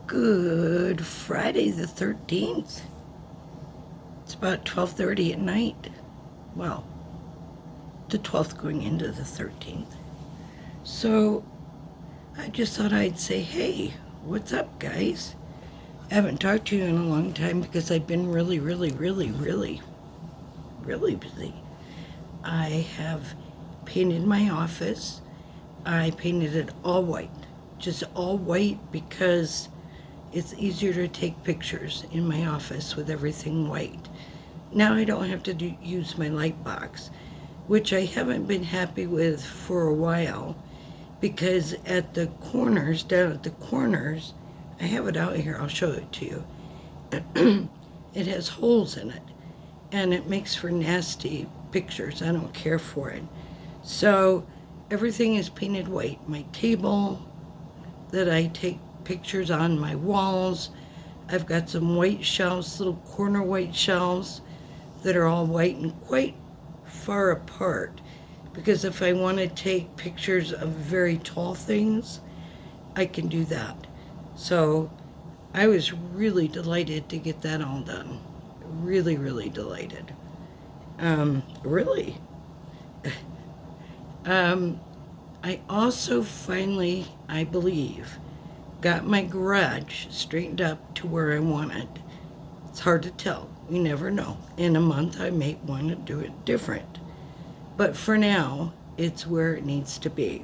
Good Friday the 13th. It's about 12:30 at night. Well, the 12th going into the 13th. So I just thought I'd say, hey, what's up, guys? I haven't talked to you in a long time because I've been really busy. I have painted my office. I painted it all white. Just all white because it's easier to take pictures in my office with everything white. Now I don't have to use my light box, which I haven't been happy with for a while because at the corners, down at the corners, I have it out here, I'll show it to you. It has holes in it and it makes for nasty pictures. I don't care for it. So everything is painted white. My table that I take pictures on, my walls. I've got some white shelves, little corner white shelves that are all white and quite far apart because if I want to take pictures of very tall things, I can do that. So I was really delighted to get that all done. Really delighted. Really. I also finally, I believe, got my garage straightened up to where I want it. It's hard to tell. You never know. In a month, I may want to do it different. But for now, it's where it needs to be.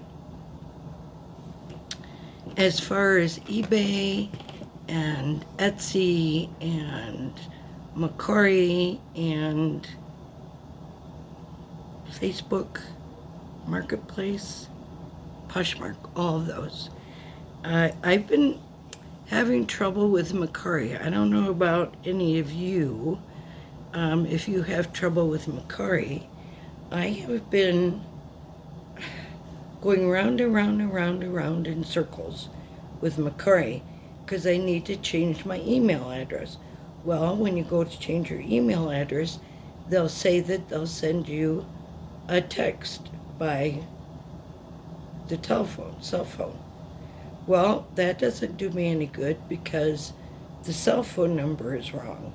As far as eBay and Etsy and Mercari and Facebook Marketplace, Poshmark, all of those. I've been having trouble with Mercari. I don't know about any of you. If you have trouble with Mercari, I have been going round in circles with Mercari because I need to change my email address. Well, when you go to change your email address, they'll say that they'll send you a text by the cell phone. Well, that doesn't do me any good because the cell phone number is wrong.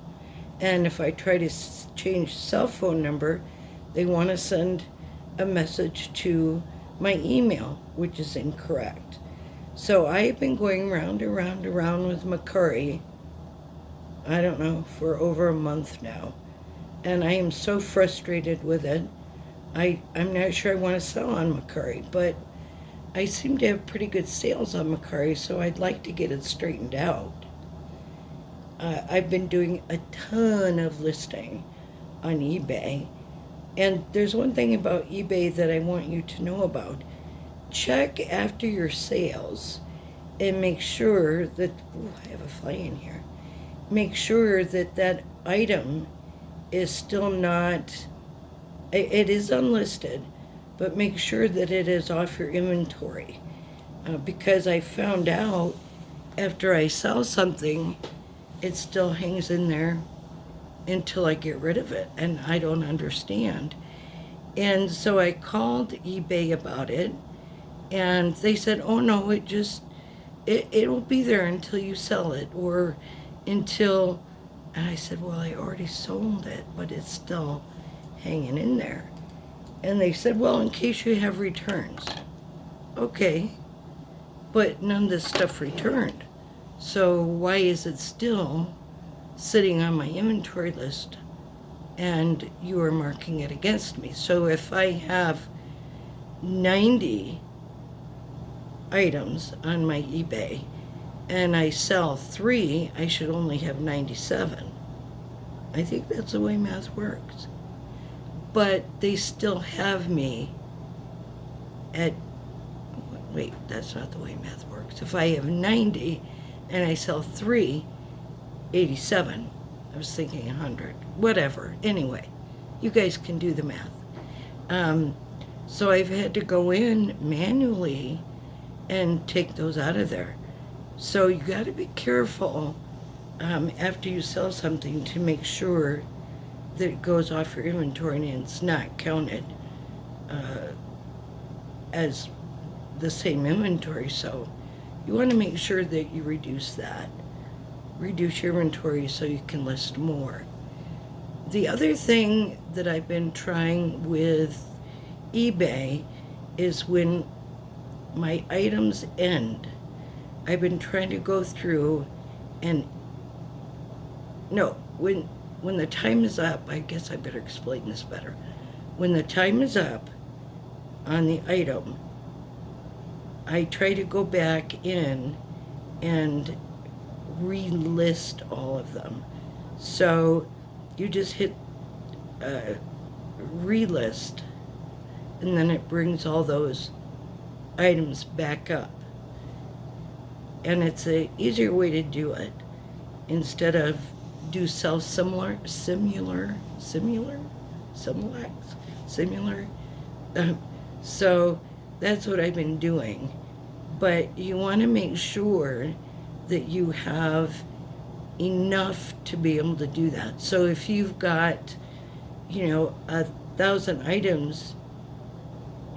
And if I try to change the cell phone number, they want to send a message to my email, which is incorrect. So I've been going round with Mercari, I don't know, for over a month now. And I am so frustrated with it. I'm not sure I want to sell on Mercari, but I seem to have pretty good sales on Mercari, so I'd like to get it straightened out. I've been doing a ton of listing on eBay, and there's one thing about eBay that I want you to know about. Check after your sales and make sure that, I have a fly in here. Make sure that that item is still not, it is unlisted, but make sure that it is off your inventory. Because I found out after I sell something, it still hangs in there until I get rid of it, and I don't understand. And so I called eBay about it, and they said, oh no, it'll be there until you sell it, or until, and I said, well, I already sold it, but it's still hanging in there. And they said, well, in case you have returns. Okay, but none of this stuff returned. So why is it still sitting on my inventory list and you are marking it against me? So if I have 90 items on my eBay and I sell 3, I should only have 97. I think that's the way math works. But they still have me at, wait, that's not the way math works. If I have 90 and I sell 3, 87. I was thinking 100. Whatever. Anyway, you guys can do the math. So I've had to go in manually and take those out of there. So you got to be careful after you sell something to make sure that it goes off your inventory and it's not counted as the same inventory. So you want to make sure that you reduce that. Reduce your inventory so you can list more. The other thing that I've been trying with eBay is when my items end, I've been trying to go through and when the time is up, I guess I better explain this better. When the time is up on the item, I try to go back in and relist all of them. So you just hit relist, and then it brings all those items back up. And it's a easier way to do it instead of do similar. So that's what I've been doing. But you want to make sure that you have enough to be able to do that. So if you've got, 1,000 items,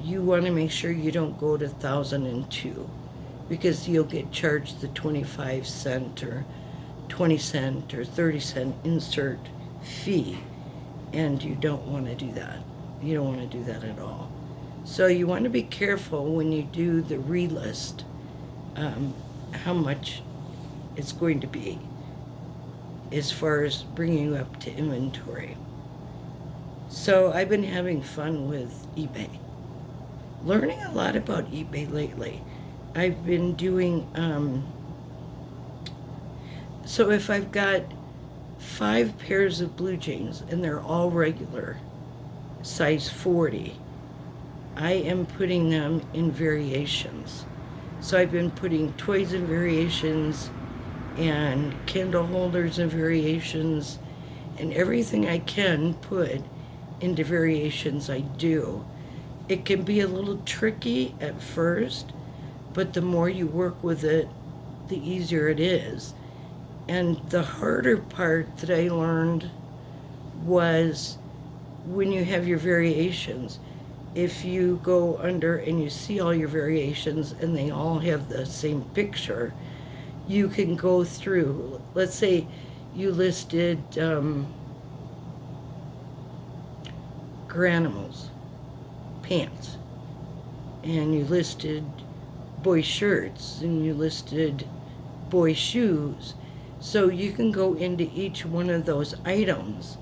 you want to make sure you don't go to 1,002, because you'll get charged the 25-cent or 20-cent or 30-cent insert fee, and you don't want to do that. You don't want to do that at all. So you want to be careful when you do the relist, how much it's going to be as far as bringing you up to inventory. So I've been having fun with eBay. Learning a lot about eBay lately. I've been doing, so if I've got 5 pairs of blue jeans and they're all regular, size 40, I am putting them in variations. So I've been putting toys in variations and candle holders in variations, and everything I can put into variations I do. It can be a little tricky at first, but the more you work with it, the easier it is. And the harder part that I learned was when you have your variations. If you go under and you see all your variations and they all have the same picture, you can go through. Let's say you listed Garanimals pants, and you listed boy shirts, and you listed boy shoes. So you can go into each one of those items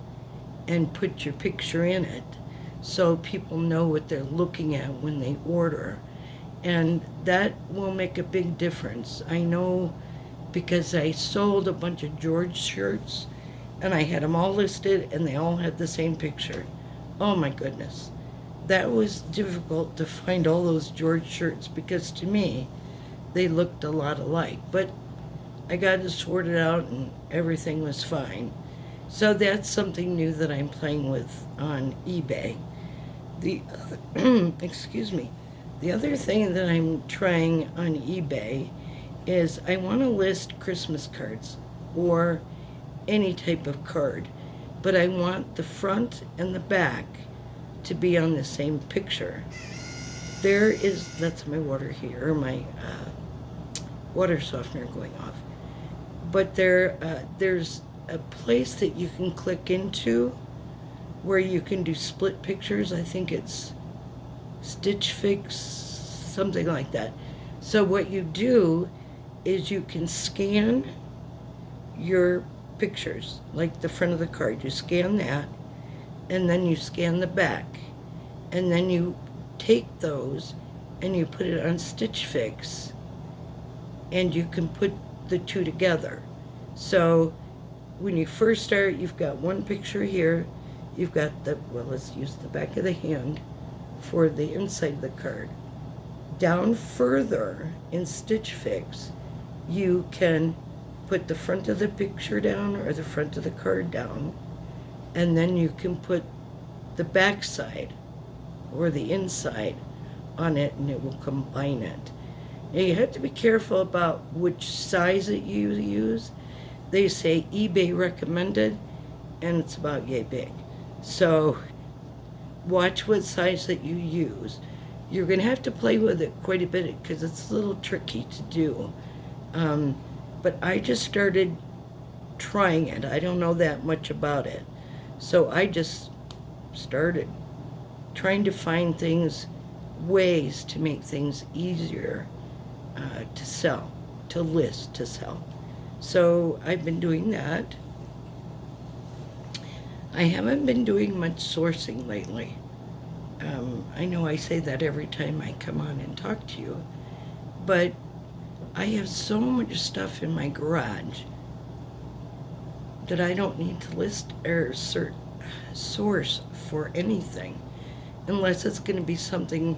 and put your picture in it, so people know what they're looking at when they order. And that will make a big difference. I know, because I sold a bunch of George shirts and I had them all listed and they all had the same picture. Oh my goodness. That was difficult to find all those George shirts, because to me, they looked a lot alike. But I got it sorted out and everything was fine. So that's something new that I'm playing with on eBay. The other, excuse me. The other thing that I'm trying on eBay is I want to list Christmas cards or any type of card, but I want the front and the back to be on the same picture. That's my water here, my water softener going off. But there's a place that you can click into where you can do split pictures. I think it's Stitch Fix, something like that. So what you do is you can scan your pictures, like the front of the card. You scan that, and then you scan the back, and then you take those and you put it on Stitch Fix, and you can put the two together. So when you first start, you've got one picture here, you've got let's use the back of the hand for the inside of the card. Down further in Stitch Fix, you can put the front of the picture down or the front of the card down, and then you can put the back side or the inside on it, and it will combine it. Now you have to be careful about which size that you use. They say eBay recommended, and it's about yay big. So watch what size that you use. You're going to have to play with it quite a bit because it's a little tricky to do. But I just started trying it. I don't know that much about it. So I just started trying to find things, ways to make things easier to sell, to list, to sell. So I've been doing that. I haven't been doing much sourcing lately. I know I say that every time I come on and talk to you, but I have so much stuff in my garage that I don't need to list or source for anything unless it's going to be something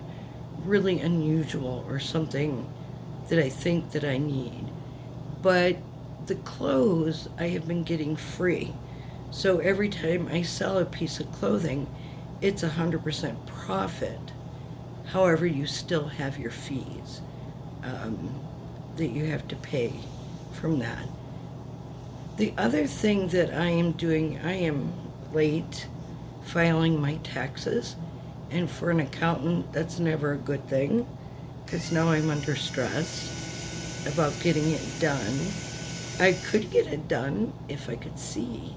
really unusual or something that I think that I need. But the clothes I have been getting free. So every time I sell a piece of clothing, it's 100% profit. However, you still have your fees that you have to pay from that. The other thing that I am doing, I am late filing my taxes. And for an accountant, that's never a good thing because now I'm under stress about getting it done. I could get it done if I could see,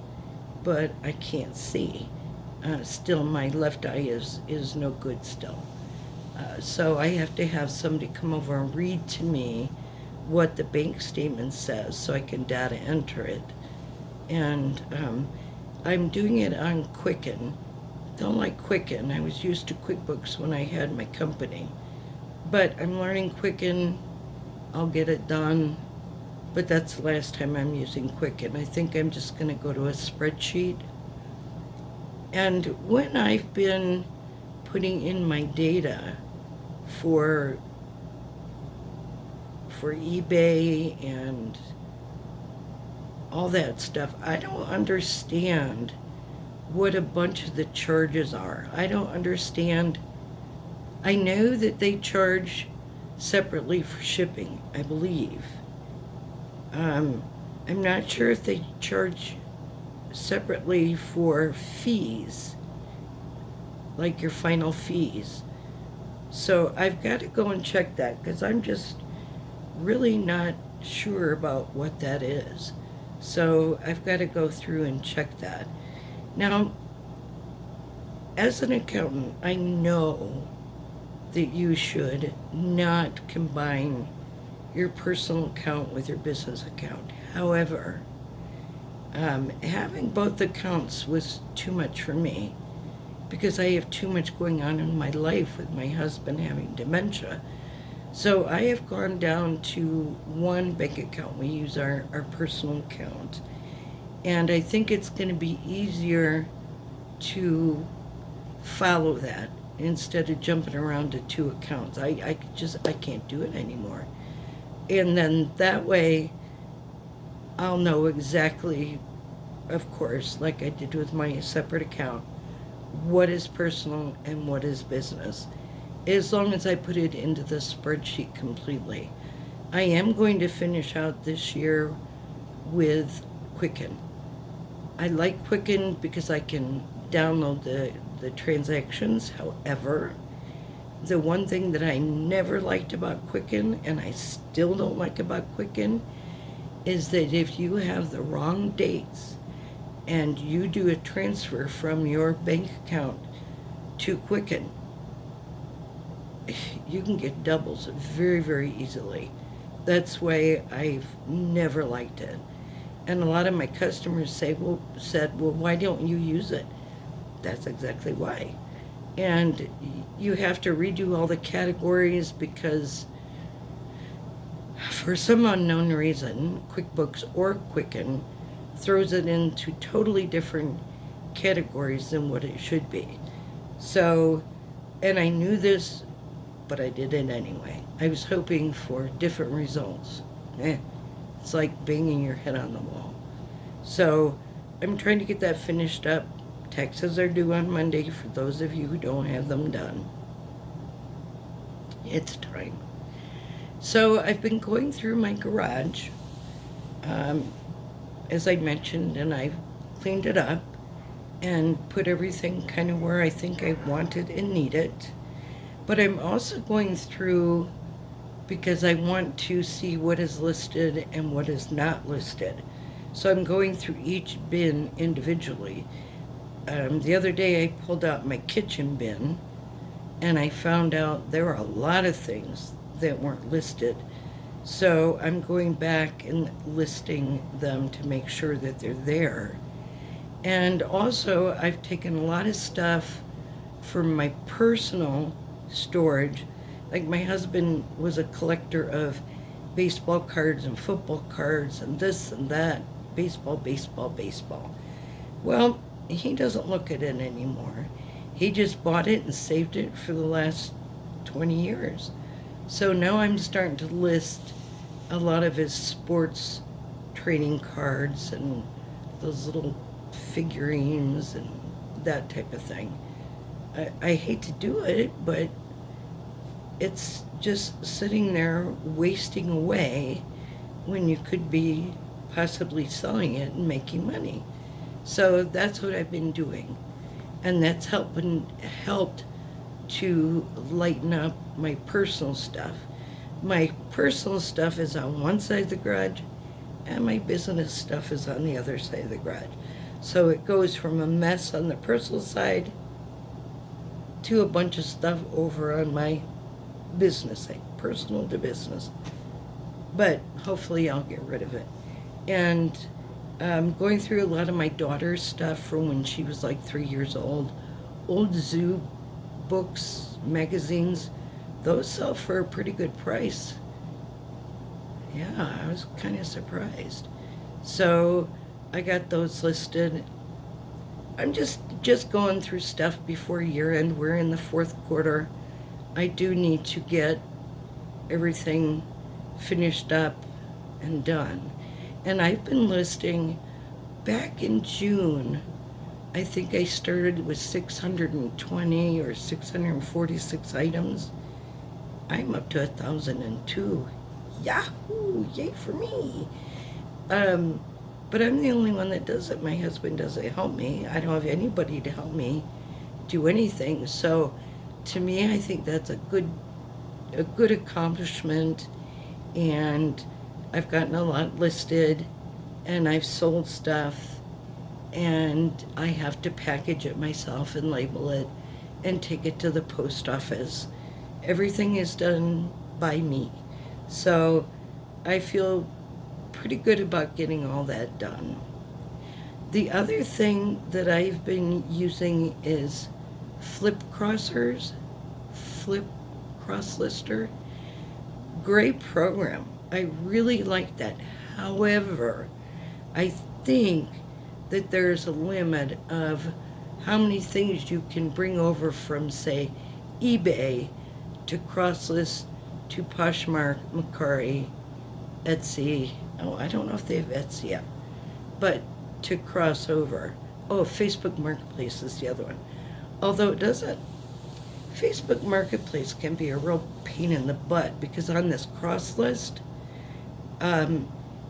but I can't see. Still, my left eye is no good still. So I have to have somebody come over and read to me what the bank statement says so I can data enter it. And I'm doing it on Quicken. Don't like Quicken. I was used to QuickBooks when I had my company. But I'm learning Quicken. I'll get it done. But that's the last time I'm using Quicken. I think I'm just going to go to a spreadsheet. And when I've been putting in my data for eBay and all that stuff, I don't understand what a bunch of the charges are. I don't understand. I know that they charge separately for shipping, I believe. I'm not sure if they charge separately for fees, like your final fees. So I've got to go and check that because I'm just really not sure about what that is. So I've got to go through and check that. Now, as an accountant, I know that you should not combine your personal account with your business account. However, having both accounts was too much for me because I have too much going on in my life with my husband having dementia. So I have gone down to one bank account. We use our personal account. And I think it's going to be easier to follow that instead of jumping around to two accounts. I can't do it anymore. And then that way I'll know exactly, of course, like I did with my separate account, what is personal and what is business, as long as I put it into the spreadsheet completely. I am going to finish out this year with Quicken. I like Quicken because I can download the transactions. However, the one thing that I never liked about Quicken, and I still don't like about Quicken, is that if you have the wrong dates and you do a transfer from your bank account to Quicken, you can get doubles very, very easily. That's why I've never liked it. And a lot of my customers said, well, why don't you use it? That's exactly why. And you have to redo all the categories because for some unknown reason, QuickBooks or Quicken throws it into totally different categories than what it should be. So, and I knew this, but I did it anyway. I was hoping for different results. It's like banging your head on the wall. So I'm trying to get that finished up. Taxes are due on Monday for those of you who don't have them done. It's time. So I've been going through my garage, as I mentioned, and I've cleaned it up and put everything kind of where I think I want it and need it. But I'm also going through because I want to see what is listed and what is not listed. So I'm going through each bin individually. The other day I pulled out my kitchen bin and I found out there were a lot of things that weren't listed. So I'm going back and listing them to make sure that they're there. And also, I've taken a lot of stuff from my personal storage. Like my husband was a collector of baseball cards and football cards and this and that. Baseball, baseball, baseball. Well, he doesn't look at it anymore. He just bought it and saved it for the last 20 years. So now I'm starting to list a lot of his sports trading cards and those little figurines and that type of thing. I hate to do it, but it's just sitting there wasting away when you could be possibly selling it and making money. So that's what I've been doing. And that's helped to lighten up my personal stuff. My personal stuff is on one side of the garage, and my business stuff is on the other side of the garage. So it goes from a mess on the personal side to a bunch of stuff over on my business side, personal to business. But hopefully I'll get rid of it. And going through a lot of my daughter's stuff from when she was like 3 years old zoo books, magazines, those sell for a pretty good price. Yeah, I was kind of surprised. So I got those listed. I'm just going through stuff before year end. We're in the fourth quarter. I do need to get everything finished up and done. And I've been listing back in June. I think I started with 620 or 646 items. I'm up to 1,002. Yahoo! Yay for me! But I'm the only one that does it. My husband doesn't help me. I don't have anybody to help me do anything. So, to me, I think that's a good accomplishment. And I've gotten a lot listed, and I've sold stuff, and I have to package it myself and label it and take it to the post office. Everything is done by me. So I feel pretty good about getting all that done. The other thing that I've been using is Flip Crossers, Flip Cross Lister. Great program. I really like that. However, I think that there's a limit of how many things you can bring over from, say, eBay to Crosslist to Poshmark, Mercari, Etsy. Oh, I don't know if they have Etsy yet, but to cross over. Oh, Facebook Marketplace is the other one. Although it doesn't. Facebook Marketplace can be a real pain in the butt because on this cross list,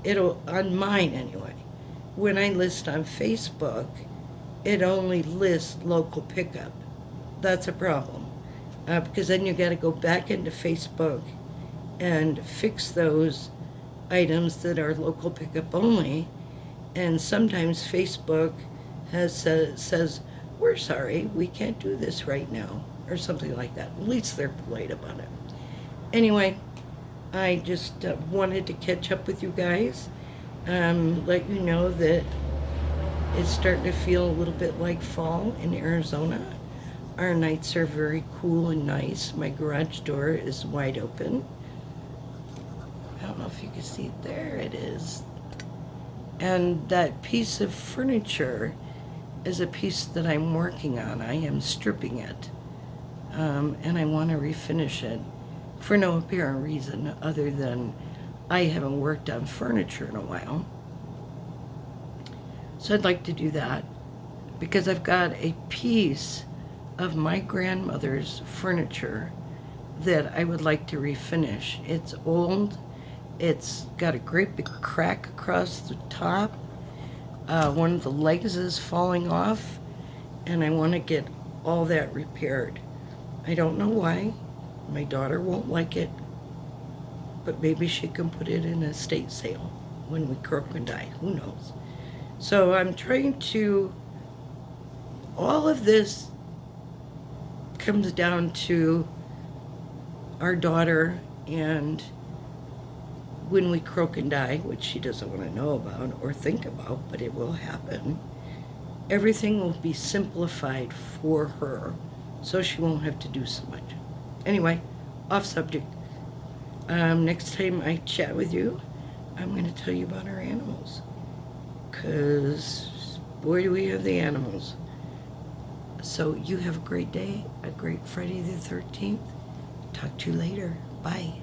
it'll, on mine anyway, when I list on Facebook, it only lists local pickup. That's a problem. Because then you got to go back into Facebook and fix those items that are local pickup only. And sometimes Facebook says, we're sorry, we can't do this right now, or something like that. At least they're polite about it. Anyway, I just wanted to catch up with you guys, let you know that it's starting to feel a little bit like fall in Arizona. Our nights are very cool and nice. My garage door is wide open. I don't know if you can see it. There it is. And that piece of furniture is a piece that I'm working on. I am stripping it. And I want to refinish it for no apparent reason other than I haven't worked on furniture in a while. So I'd like to do that because I've got a piece of my grandmother's furniture that I would like to refinish. It's old. It's got a great big crack across the top. One of the legs is falling off, and I want to get all that repaired. I don't know why. My daughter won't like it, but maybe she can put it in a estate sale when we croak and die. Who knows? So I'm trying to, all of this comes down to our daughter, and when we croak and die, which she doesn't want to know about or think about, but it will happen, everything will be simplified for her, so she won't have to do so much. Anyway, off subject. Next time I chat with you, I'm going to tell you about our animals, because boy, do we have the animals. So you have a great day, a great Friday the 13th. Talk to you later. Bye.